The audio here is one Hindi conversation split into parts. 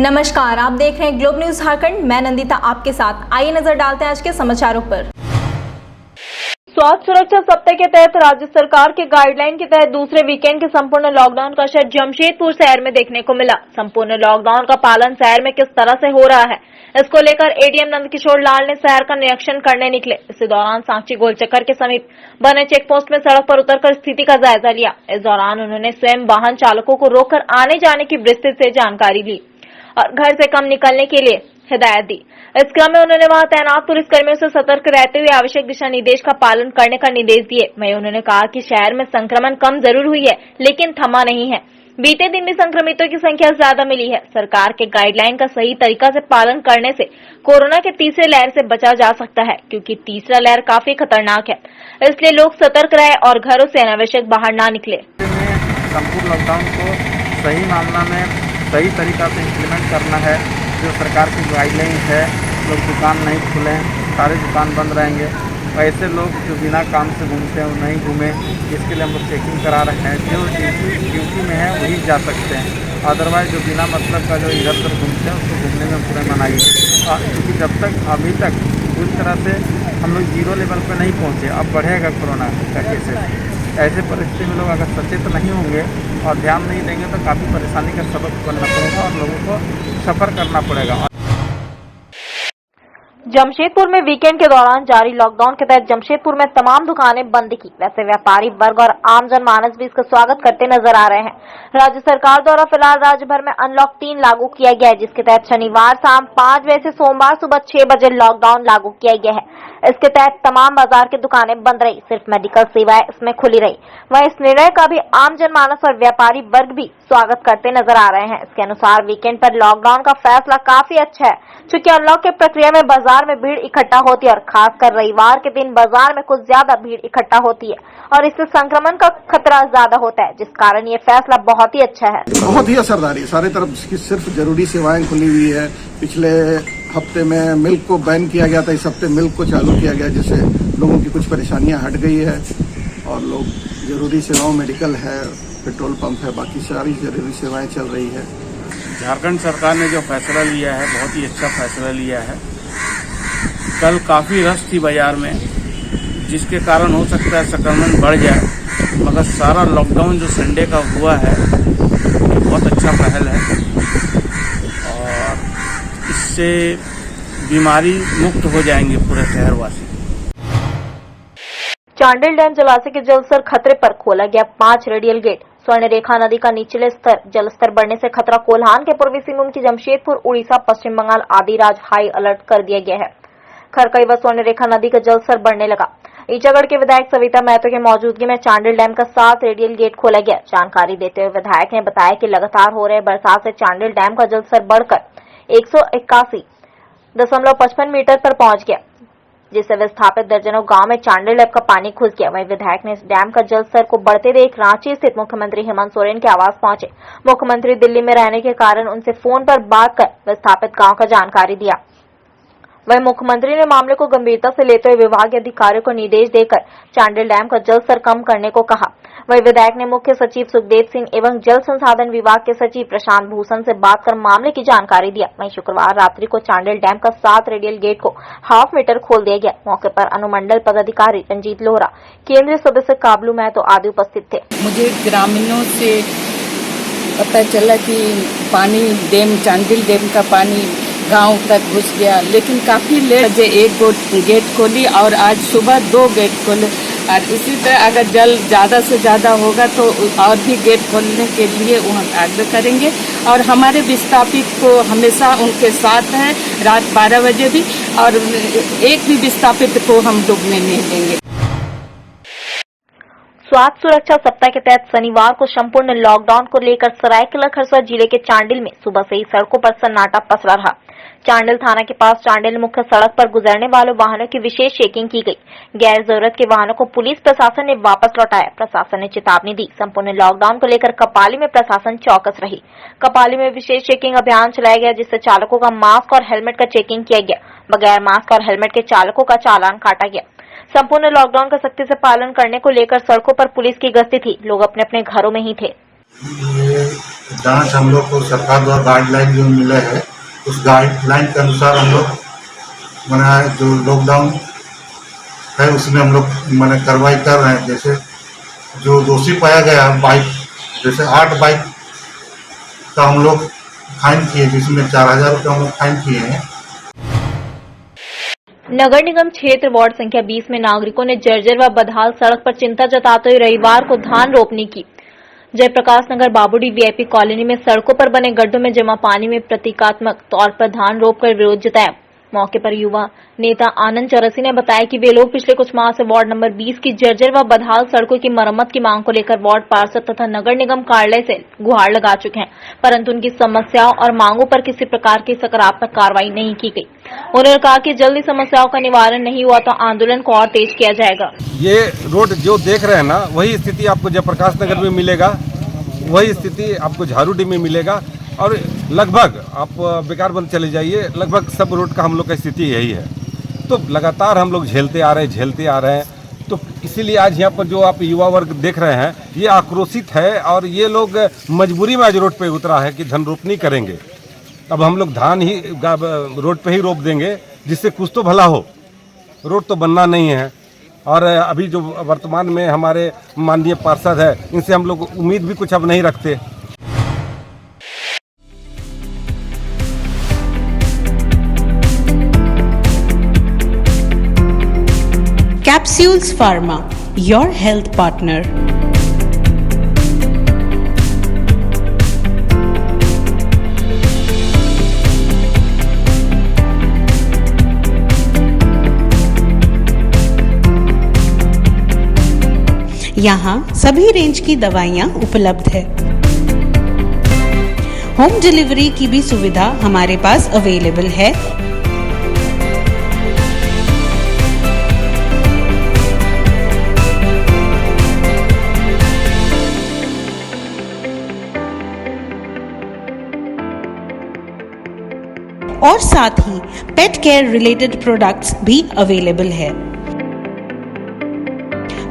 नमस्कार, आप देख रहे हैं ग्लोब न्यूज झारखंड। मैं नंदिता आपके साथ। आइए नजर डालते हैं आज के समाचारों पर। स्वास्थ्य सुरक्षा सप्ताह के तहत राज्य सरकार के गाइडलाइन के तहत दूसरे वीकेंड के संपूर्ण लॉकडाउन का असर जमशेदपुर शहर में देखने को मिला। संपूर्ण लॉकडाउन का पालन शहर में किस तरह से हो रहा है, इसको लेकर एडीएम नंदकिशोर लाल ने शहर का निरीक्षण करने निकले। इसी दौरान सांची गोलचक्कर के समीप बने चेक पोस्ट में सड़क पर उतरकर स्थिति का जायजा लिया। इस दौरान उन्होंने स्वयं वाहन चालकों को रोककर आने जाने की विस्तृत से जानकारी ली और घर से कम निकलने के लिए हिदायत दी। इस क्रम में उन्होंने वहां तैनात पुलिसकर्मियों से सतर्क रहते हुए आवश्यक दिशा निर्देश का पालन करने का निर्देश दिए। वहीं उन्होंने कहा कि शहर में संक्रमण कम जरूर हुई है, लेकिन थमा नहीं है। बीते दिन भी संक्रमितों की संख्या ज्यादा मिली है। सरकार के गाइडलाइन का सही तरीका से पालन करने से कोरोना के तीसरे लहर से बचा जा सकता है, क्योंकि तीसरा लहर काफी खतरनाक है। इसलिए लोग सतर्क रहे और घरों से अनावश्यक बाहर न निकले। संपूर्ण लॉकडाउन को सही मामला में सही तरीका से इम्प्लीमेंट करना है। जो सरकार की गाइडलाइन है, लोग दुकान नहीं खुलें, सारे दुकान बंद रहेंगे। ऐसे लोग जो बिना काम से घूमते हैं वो नहीं घूमें, इसके लिए हम लोग चेकिंग करा रहे हैं। जो ड्यूटी में है वही जा सकते हैं, अदरवाइज जो बिना मतलब का जो इधर उधर घूमते हैं उसको घूमने में पूरा मनाही। क्योंकि जब तक अभी तक पूरी तरह से हम लोग जीरो लेवल पर नहीं पहुँचे, अब बढ़ेगा कोरोना का केसेस। ऐसे परिस्थिति में लोग अगर सचेत नहीं होंगे और ध्यान नहीं देंगे तो काफ़ी परेशानी का सबक बनना पड़ेगा और लोगों को सफ़र करना पड़ेगा। जमशेदपुर में वीकेंड के दौरान जारी लॉकडाउन के तहत जमशेदपुर में तमाम दुकानें बंद की। वैसे व्यापारी वर्ग और आम जनमानस भी इसका स्वागत करते नजर आ रहे हैं। राज्य सरकार द्वारा फिलहाल राज्य भर में अनलॉक 3 लागू किया गया है, जिसके तहत शनिवार शाम 5 बजे से सोमवार सुबह 6 बजे लॉकडाउन लागू किया गया है। इसके तहत तमाम बाजार की दुकानें बंद रही, सिर्फ मेडिकल सेवाएं इसमें खुली रही। वहीं इस निर्णय का भी आम जनमानस और व्यापारी वर्ग भी स्वागत करते नजर आ रहे हैं। इसके अनुसार वीकेंड पर लॉकडाउन का फैसला काफी अच्छा है, क्योंकि अनलॉक की प्रक्रिया में बाजार में भीड़ इकट्ठा होती है और खासकर रविवार के दिन बाजार में कुछ ज्यादा भीड़ इकट्ठा होती है और इससे संक्रमण का खतरा ज्यादा होता है, जिस कारण ये फैसला बहुत ही अच्छा है। बहुत ही असरदारी, सारे तरफ की सिर्फ जरूरी सेवाएं खुली हुई है। पिछले हफ्ते में मिल्क को बैन किया गया था, इस हफ्ते मिल्क को चालू किया गया, जिससे लोगों की कुछ परेशानियां हट गई है और लोग जरूरी सेवाओं, मेडिकल है, पेट्रोल पंप है, बाकी सारी जरूरी सेवाएं चल रही है। झारखंड सरकार ने जो फैसला लिया है बहुत ही अच्छा फैसला लिया है। कल काफ़ी रश थी बाजार में, जिसके कारण हो सकता है संक्रमण बढ़ जाए, मगर सारा लॉकडाउन जो संडे का हुआ है बहुत अच्छा पहल है और इससे बीमारी मुक्त हो जाएंगे पूरे शहरवासी। चांडिल डैम जलाशय के जलस्तर खतरे पर खोला गया 5 रेडियल गेट। स्वर्ण रेखा नदी का निचले स्तर जलस्तर बढ़ने से खतरा कोल्हान के पूर्वी सिंहभूम की जमशेदपुर, उड़ीसा, पश्चिम बंगाल आदि राज्य हाई अलर्ट कर दिया गया है। खरकई व स्वर्ण रेखा नदी का जलस्तर बढ़ने लगा। ईचागढ़ के विधायक सविता महतो की मौजूदगी में चांडिल डैम का 7 रेडियल गेट खोला गया। जानकारी देते हुए विधायक ने बताया कि लगातार हो रहे बरसात से चांडिल डैम का जलस्तर बढ़कर 181.55 मीटर पर पहुंच गया, जिससे विस्थापित दर्जनों गांव में चांडिल डैम का पानी घुस गया। वहीं विधायक ने इस डैम का जल स्तर को बढ़ते देख रांची स्थित मुख्यमंत्री हेमंत सोरेन के आवास पहुंचे। मुख्यमंत्री दिल्ली में रहने के कारण उनसे फोन पर बात कर विस्थापित गांव का जानकारी दिया। वहीं मुख्यमंत्री ने मामले को गंभीरता से लेते हुए विभागीय अधिकारियों को निर्देश देकर चांडिल डैम का जल स्तर कम करने को कहा। वहीं विधायक ने मुख्य सचिव सुखदेव सिंह एवं जल संसाधन विभाग के सचिव प्रशांत भूषण से बात कर मामले की जानकारी दिया। वहीं शुक्रवार रात्रि को चांडिल डैम का 7 रेडियल गेट को हाफ मीटर खोल दिया गया। मौके पर अनुमंडल पदाधिकारी रंजीत लोहरा, केंद्रीय सदस्य काबलू महतो आदि उपस्थित थे। मुझे ग्रामीणों से पता चला कि पानी चांडिल डैम का पानी गांव तक घुस गया, लेकिन काफी लेट बजे एक गेट खोली और आज सुबह 2 गेट खोले। और इसी तरह अगर जल ज्यादा से ज्यादा होगा तो और भी गेट खोलने के लिए हम आग्रह करेंगे और हमारे विस्थापित को हमेशा उनके साथ हैं रात 12 बजे भी, और एक भी विस्थापित को हम डूबने नहीं देंगे। स्वास्थ्य सुरक्षा सप्ताह के तहत शनिवार को संपूर्ण लॉकडाउन को लेकर सरायकेला खरसावां जिले के चांडिल में सुबह से ही सड़कों पर सन्नाटा पसरा रहा। चांडिल थाना के पास चांडिल मुख्य सड़क पर गुजरने वाले वाहनों की विशेष चेकिंग की गई। गैर जरूरत के वाहनों को पुलिस प्रशासन ने वापस लौटाया। प्रशासन ने चेतावनी दी। संपूर्ण लॉकडाउन को लेकर कपाली में प्रशासन चौकस रही। कपाली में विशेष चेकिंग अभियान चलाया गया, जिससे चालकों का मास्क और हेलमेट का चेकिंग किया गया। बगैर मास्क और हेलमेट के चालकों का चालान काटा गया। संपूर्ण लॉकडाउन का सख्ती से पालन करने को लेकर सड़कों पर पुलिस की गश्ती थी। लोग अपने अपने घरों में ही थे। जांच हम लोग को सरकार द्वारा गाइडलाइन जो मिले है, उस गाइडलाइन के अनुसार हम लोग मैंने जो लॉकडाउन है उसमें हम लोग मैंने कार्रवाई कर रहे हैं। जैसे जो दोषी पाया गया बाइक, जैसे 8 बाइक का हम लोग फाइन किए, जिसमें 4000 रुपये हम लोग फाइन किए हैं। नगर निगम क्षेत्र वार्ड संख्या 20 में नागरिकों ने जर्जर व बदहाल सड़क पर चिंता जताते हुए रविवार को धान रोपनी की। जयप्रकाश नगर बाबूडी वीआईपी कॉलोनी में सड़कों पर बने गड्ढों में जमा पानी में प्रतीकात्मक तौर पर धान रोपकर विरोध जताया। मौके पर युवा नेता आनंद चौरसी ने बताया कि वे लोग पिछले कुछ माह से वार्ड नंबर 20 की जर्जर व बदहाल सड़कों की मरम्मत की मांग को लेकर वार्ड पार्षद तथा नगर निगम कार्यालय से गुहार लगा चुके हैं, परंतु उनकी समस्याओं और मांगों पर किसी प्रकार की सकारात्मक कार्रवाई नहीं की गई। उन्होंने कहा कि जल्दी समस्याओं का निवारण नहीं हुआ तो आंदोलन को और तेज किया जाएगा। ये रोड जो देख रहे हैं ना, वही स्थिति आपको जयप्रकाश नगर में मिलेगा, वही स्थिति आपको झारूडी में मिलेगा, और लगभग आप बेकार बंद चले जाइए, लगभग सब रोड का हम लोग का स्थिति यही है। तो लगातार हम लोग झेलते आ रहे हैं। तो इसीलिए आज यहाँ पर जो आप युवा वर्ग देख रहे हैं, ये आक्रोशित है और ये लोग मजबूरी में आज रोड पे उतरा है कि धन रोपनी करेंगे। अब हम लोग धान ही रोड पे ही रोप देंगे, जिससे कुछ तो भला हो। रोड तो बनना नहीं है। और अभी जो वर्तमान में हमारे माननीय पार्षद है, इनसे हम लोग उम्मीद भी कुछ अब नहीं रखते। Capsules Pharma, your health partner. यहाँ सभी रेंज की दवाइयाँ उपलब्ध है। होम डिलीवरी की भी सुविधा हमारे पास अवेलेबल है। और साथ ही पेट केयर रिलेटेड प्रोडक्ट्स भी अवेलेबल है।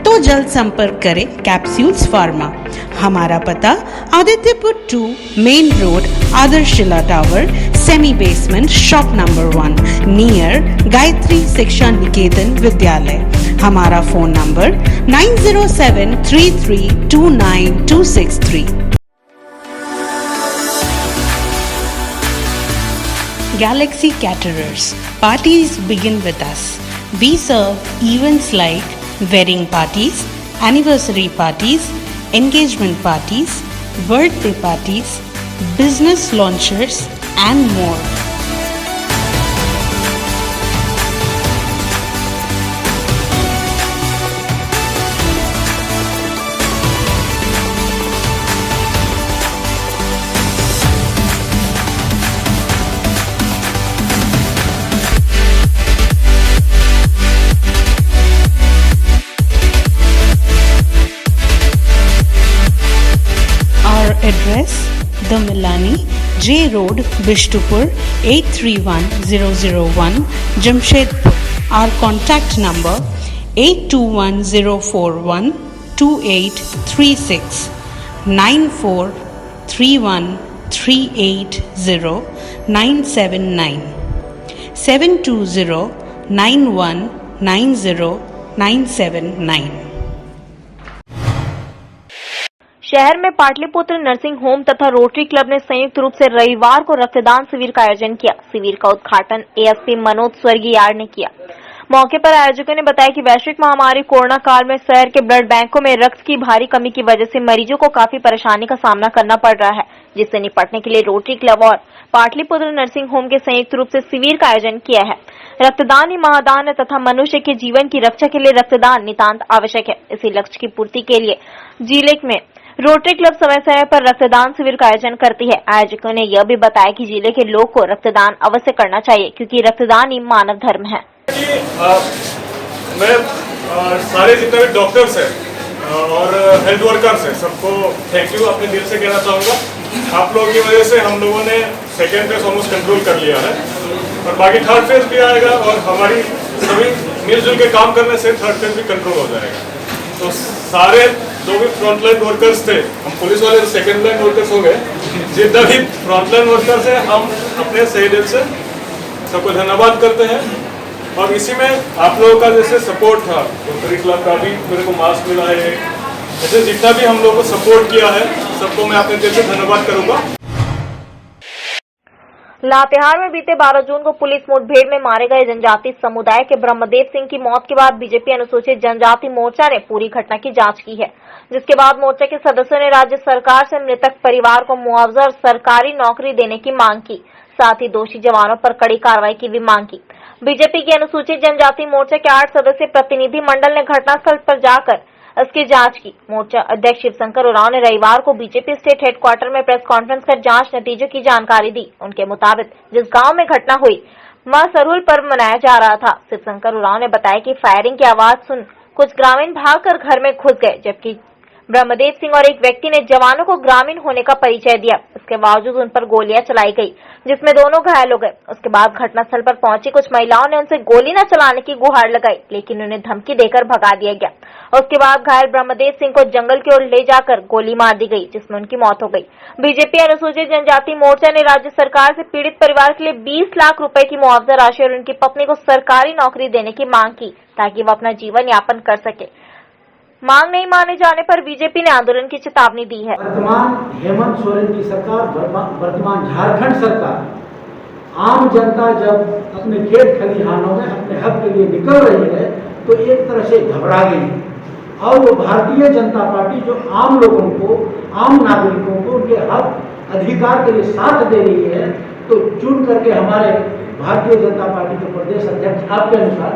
तो जल्द संपर्क करें कैप्सूल्स फार्मा। हमारा पता Adityapur 2 main road, Adarshila tower, semi basement, shop number 1 near Gayatri Shiksha Niketan Vidyalaya. हमारा phone number 9073329263। Galaxy Caterers. Parties begin with us. We serve events like wedding parties, anniversary parties, engagement parties, birthday parties, business launches, and more. Address The Milani, J Road, Bishtupur 831001, Jamshedpur. Our contact number 8210412836 9431380979 72091909979। शहर में पाटलिपुत्र नर्सिंग होम तथा रोटरी क्लब ने संयुक्त रूप से रविवार को रक्तदान शिविर का आयोजन किया। शिविर का उद्घाटन एएसपी मनोज स्वर्गीयार ने किया। मौके पर आयोजकों ने बताया कि वैश्विक महामारी कोरोना काल में शहर के ब्लड बैंकों में रक्त की भारी कमी की वजह से मरीजों को काफी परेशानी का सामना करना पड़ रहा है, जिससे निपटने के लिए रोटरी क्लब और पाटलिपुत्र नर्सिंग होम के संयुक्त रूप से शिविर का आयोजन किया है। रक्तदान ही महादान है तथा मनुष्य के जीवन की रक्षा के लिए रक्तदान नितांत आवश्यक है। इसी लक्ष्य की पूर्ति के लिए जिले में रोटरी क्लब समय समय पर रक्तदान शिविर का आयोजन करती है। आयोजकों ने यह भी बताया कि जिले के लोग को रक्तदान अवश्य करना चाहिए, क्योंकि रक्तदान ही मानव धर्म है। मैं सारे जितने भी डॉक्टर्स हैं और हेल्थ वर्कर्स हैं, सबको थैंक यू अपने दिल से कहना चाहूँगा। आप लोगों की वजह से हम लोगों ने सेकेंड फेज ऑलमोस्ट कंट्रोल कर लिया है और बाकी थर्ड फेज भी आएगा और हमारी सभी मिलजुल के काम करने से थर्ड फेज भी कंट्रोल हो जाएगा। तो सारे जो भी फ्रंट लाइन वर्कर्स थे, हम पुलिस वाले सेकेंड लाइन वर्कर्स हो गए, जितना भी फ्रंटलाइन वर्कर्स है हम अपने सही दिल से सबको धन्यवाद करते हैं। और इसी में आप लोगों का जैसे सपोर्ट था, रोटरी क्लब का भी मेरे को मास्क मिला है, ऐसे जितना भी हम लोगों को सपोर्ट किया है सबको मैं अपने दिल से धन्यवाद करूंगा। लातेहार में बीते 12 जून को पुलिस मुठभेड़ में मारे गए जनजाति समुदाय के ब्रह्मदेव सिंह की मौत के बाद बीजेपी अनुसूचित जनजाति मोर्चा ने पूरी घटना की जांच की है, जिसके बाद मोर्चा के सदस्यों ने राज्य सरकार से मृतक परिवार को मुआवजा और सरकारी नौकरी देने की मांग की, साथ ही दोषी जवानों पर कड़ी कार्रवाई की भी मांग की। बीजेपी की अनुसूचित जनजाति मोर्चा के 8 सदस्यीय प्रतिनिधि मंडल ने घटनास्थल पर जाकर इसकी जांच की। मोर्चा अध्यक्ष शिवशंकर उरांव ने रविवार को बीजेपी स्टेट हेडक्वार्टर में प्रेस कॉन्फ्रेंस कर जांच नतीजों की जानकारी दी। उनके मुताबिक जिस गांव में घटना हुई वहां सरहुल पर्व मनाया जा रहा था। शिवशंकर उरांव ने बताया कि फायरिंग की आवाज सुन कुछ ग्रामीण भागकर घर में घुस गए, जबकि ब्रह्मदेव सिंह और एक व्यक्ति ने जवानों को ग्रामीण होने का परिचय दिया। इसके बावजूद उन पर गोलियां चलाई गई, जिसमें दोनों घायल हो गए। उसके बाद घटनास्थल पर पहुंची कुछ महिलाओं ने उनसे गोली न चलाने की गुहार लगाई, लेकिन उन्हें धमकी देकर भगा दिया गया। उसके बाद घायल ब्रह्मदेव सिंह को जंगल की ओर ले जाकर गोली मार दी गई, जिसमें उनकी मौत हो गई। बीजेपी अनुसूचित जनजाति मोर्चा ने राज्य सरकार से पीड़ित परिवार के लिए 20 लाख रुपए की मुआवजा राशि और उनकी पत्नी को सरकारी नौकरी देने की मांग की, ताकि वह अपना जीवन यापन कर सके। मांग नहीं माने जाने पर बीजेपी ने आंदोलन की चेतावनी दी है। वर्तमान हेमंत सोरेन की सरकार, वर्तमान झारखंड सरकार, आम जनता जब अपने खेत खलिहानों में अपने हक के लिए निकल रही है तो एक तरह से घबरा गई और वो भारतीय जनता पार्टी जो आम लोगों को, आम नागरिकों को उनके हक अधिकार के लिए साथ दे रही है, तो चुन करके हमारे भारतीय जनता पार्टी के प्रदेश अध्यक्ष आपके अनुसार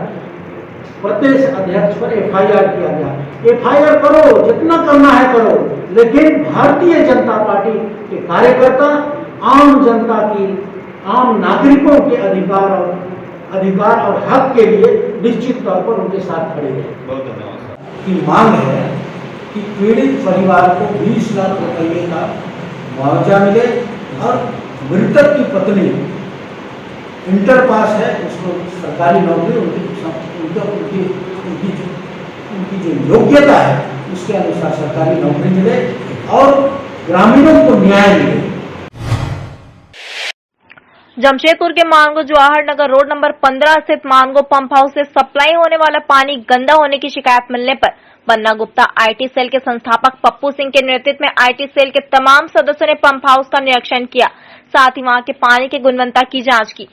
प्रदेश अध्यक्ष पर एफआईआर किया गया। एफआईआर करो, जितना करना है करो, लेकिन भारतीय जनता पार्टी के कार्यकर्ता आम जनता की, आम नागरिकों के अधिकार और हक के लिए निश्चित तौर पर उनके साथ खड़े हैं। की मांग है कि पीड़ित परिवार को 20 लाख रुपये का मुआवजा मिले और मृतक की पत्नी इंटर पास है, उसको सरकारी नौकरी, उनकी जो योग्यता है उसके अनुसार सरकारी नौकरी मिले और ग्रामीणों को न्याय मिले। जमशेदपुर के मानगो जवाहर नगर रोड नंबर 15 स्थित मानगो पंप हाउस से सप्लाई होने वाला पानी गंदा होने की शिकायत मिलने पर बन्ना गुप्ता आईटी सेल के संस्थापक पप्पू सिंह के नेतृत्व में आईटी सेल के तमाम सदस्यों ने पंप हाउस का निरीक्षण किया, साथ ही वहां के पानी की गुणवत्ता की जांच की।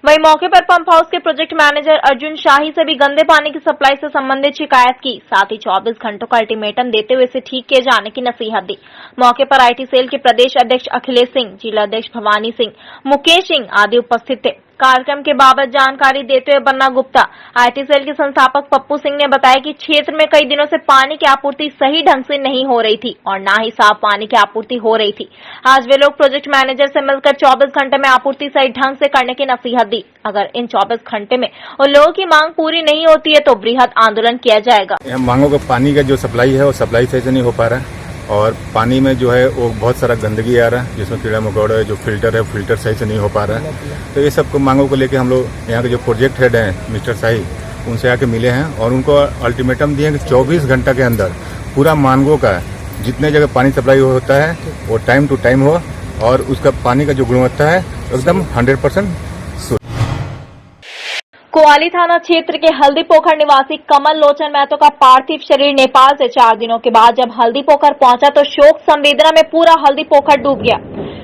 वहीं मौके पर पंप हाउस के प्रोजेक्ट मैनेजर अर्जुन शाही से भी गंदे पानी की सप्लाई से संबंधित शिकायत की, साथ ही 24 घंटों का अल्टीमेटम देते हुए इसे ठीक किए जाने की नसीहत दी। मौके पर आईटी सेल के प्रदेश अध्यक्ष अखिलेश सिंह, जिला अध्यक्ष भवानी सिंह, मुकेश सिंह आदि उपस्थित थे। कार्यक्रम के बाबत जानकारी देते हुए बन्ना गुप्ता आईटी सेल के संस्थापक पप्पू सिंह ने बताया कि क्षेत्र में कई दिनों से पानी की आपूर्ति सही ढंग से नहीं हो रही थी और न ही साफ पानी की आपूर्ति हो रही थी। आज वे लोग प्रोजेक्ट मैनेजर से मिलकर 24 घंटे में आपूर्ति सही ढंग से करने की नसीहत दी। अगर इन 24 घंटे में उन लोगों की मांग पूरी नहीं होती है तो बृहद आंदोलन किया जाएगा। मांगों का पानी का जो सप्लाई है वो सप्लाई सही से नहीं हो पा रहा है और पानी में जो है वो बहुत सारा गंदगी आ रहा है, जिसमें कीड़ा मकोड़ा है, जो फिल्टर है फिल्टर सही से नहीं हो पा रहा है। तो ये सब मांगों को लेके हम लोग यहाँ के जो प्रोजेक्ट हेड हैं मिस्टर शाही, उनसे आके मिले हैं और उनको अल्टीमेटम दिए हैं कि 24 घंटा के अंदर पूरा मांगों का जितने जगह पानी सप्लाई होता है वो टाइम टू टाइम हो और उसका पानी का जो गुणवत्ता है एकदम 100%। कोआली थाना क्षेत्र के हल्दी पोखर निवासी कमल लोचन महतो का पार्थिव शरीर नेपाल से 4 दिनों के बाद जब हल्दी पोखर पहुंचा तो शोक संवेदना में पूरा हल्दी पोखर डूब गया।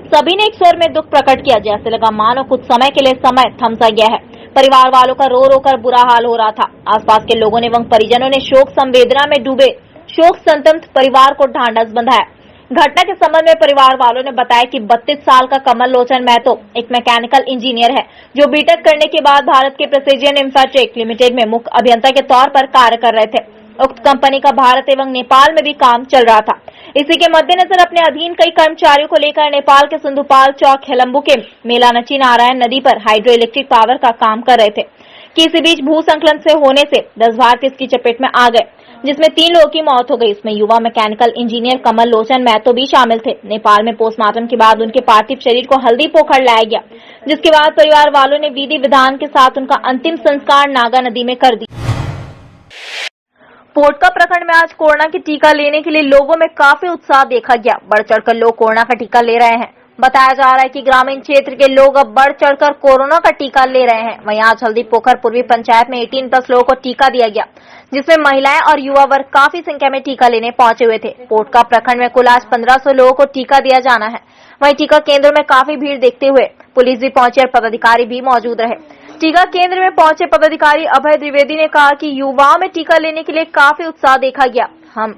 सभी ने एक स्वर में दुख प्रकट किया, जैसे लगा मानो कुछ समय के लिए समय थम सा गया है। परिवार वालों का रो रो कर बुरा हाल हो रहा था। आसपास के लोगों ने एवं परिजनों ने शोक संवेदना में डूबे शोक संतप्त परिवार को ढांढस बंधाया। घटना के संबंध में परिवार वालों ने बताया कि 32 साल का कमल लोचन महतो एक मैकेनिकल इंजीनियर है जो बीटेक करने के बाद भारत के प्रेसिजन इंफ्राटेक लिमिटेड में मुख्य अभियंता के तौर पर कार्य कर रहे थे। उक्त कंपनी का भारत एवं नेपाल में भी काम चल रहा था। इसी के मद्देनजर अपने अधीन कई कर्मचारियों को लेकर नेपाल के सिंधुपाल चौक हेलम्बू के मेलानची नारायण नदी पर हाइड्रो इलेक्ट्रिक पावर का काम कर रहे थे कि इसी बीच भूसंकलन से होने से 10 भारतीय इसकी चपेट में आ गए, जिसमें 3 लोगों की मौत हो गई। इसमें युवा मैकेनिकल इंजीनियर कमल लोचन महतो भी शामिल थे। नेपाल में पोस्टमार्टम के बाद उनके पार्थिव शरीर को हल्दी पोखर लाया गया, जिसके बाद परिवार वालों ने विधि विधान के साथ उनका अंतिम संस्कार नागा नदी में कर दिया। पोटका प्रखंड में आज कोरोना की टीका लेने के लिए लोगों में काफी उत्साह देखा गया। बढ़ चढ़कर लोग कोरोना का टीका ले रहे हैं। बताया जा रहा है कि ग्रामीण क्षेत्र के लोग अब बढ़ चढ़कर कोरोना का टीका ले रहे हैं। वहीं आज हल्दी पोखर पूर्वी पंचायत में 18+ लोगों को टीका दिया गया, जिसमें महिलाएं और युवा वर्ग काफी संख्या में टीका लेने पहुंचे हुए थे। पोटका प्रखंड में कुल आज 1500 लोगों को टीका दिया जाना है। वहीं टीका केंद्र में काफी भीड़ देखते हुए पुलिस भी पहुंची और पदाधिकारी भी मौजूद रहे। टीका केंद्र में पहुंचे पदाधिकारी अभय द्विवेदी ने कहा कि युवाओं में टीका लेने के लिए काफी उत्साह देखा गया। हम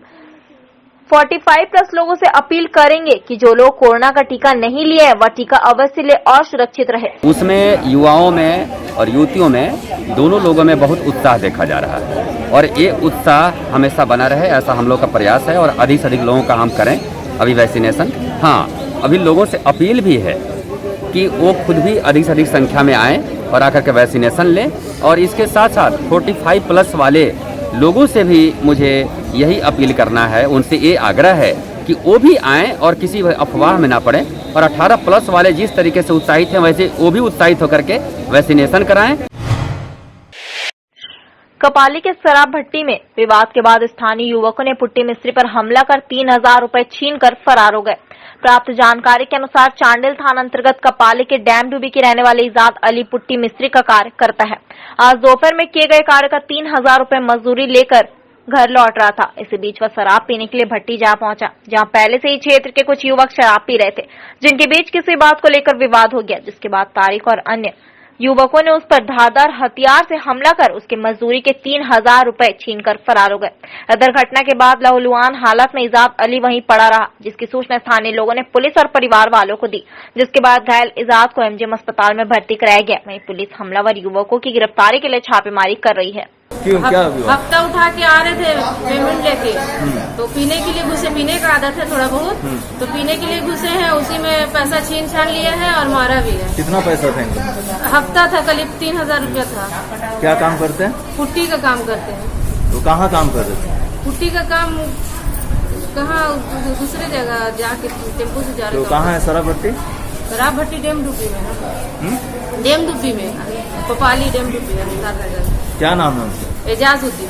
45+ लोगों से अपील करेंगे कि जो लोग कोरोना का टीका नहीं लिए हैं वह टीका अवश्य ले और सुरक्षित रहे। उसमें युवाओं में और युवतियों में दोनों लोगों में बहुत उत्साह देखा जा रहा है और ये उत्साह हमेशा बना रहे, ऐसा हम लोग का प्रयास है और अधिक से अधिक लोगों का हम करें अभी वैक्सीनेशन। हाँ, अभी लोगों से अपील भी है कि वो खुद भी अधिक से अधिक संख्या में आएँ और आकर के वैक्सीनेशन लें। और इसके साथ साथ 45+ वाले लोगों से भी मुझे यही अपील करना है, उनसे ये आग्रह है कि वो भी आएँ और किसी अफवाह में ना पड़े और 18+ वाले जिस तरीके से उत्साहित हैं वैसे वो भी उत्साहित होकर के वैक्सीनेशन कराएं। कपाली के शराब भट्टी में विवाद के बाद स्थानीय युवकों ने पुट्टी मिस्त्री पर हमला कर 3000 रुपए छीनकर फरार हो गए। प्राप्त जानकारी के अनुसार चांडिल थाना अंतर्गत कपाली के डैम डूबी के रहने वाले इजाद अली पुट्टी मिस्त्री का कार्य करता है। आज दोपहर में किए गए कार्य का 3000 रुपए मजदूरी लेकर घर लौट रहा था। इसी बीच वह शराब पीने के लिए भट्टी जा पहुंचा, जहां पहले से ही क्षेत्र के कुछ युवक शराब पी रहे थे, जिनके बीच किसी बात को लेकर विवाद हो गया, जिसके बाद तारिक और अन्य युवकों ने उस पर धारदार हथियार से हमला कर उसके मजदूरी के 3000 रुपए छीनकर फरार हो गए। इधर घटना के बाद लहूलुहान हालत में इजाद अली वहीं पड़ा रहा, जिसकी सूचना स्थानीय लोगों ने पुलिस और परिवार वालों को दी, जिसके बाद घायल इजाद को एमजीएम अस्पताल में भर्ती कराया गया। वहीं पुलिस हमलावर युवकों की गिरफ्तारी के लिए छापेमारी कर रही है। हफ्ता उठा के आ रहे थे पेमेंट लेके, तो पीने के लिए घुसे, पीने का आदत है थोड़ा बहुत, तो पीने के लिए घुसे हैं, उसी में पैसा छीन छान लिया है और मारा भी है। कितना पैसा था इनका? हफ्ता था, करीब 3000 रुपया था। क्या काम करते हैं? पुट्टी का काम करते हैं। तो कहाँ काम कर रहे थे? पुट्टी का काम कहाँ, दूसरे जगह जाके टेम्पो से जा रहे। तो कहाँ है शराब भट्टी? शराब भट्टी डैम डूबी में, डैम डूबी में, कपाली डैम डूबी है। क्या नाम है उनका? एजाजुद्दीन।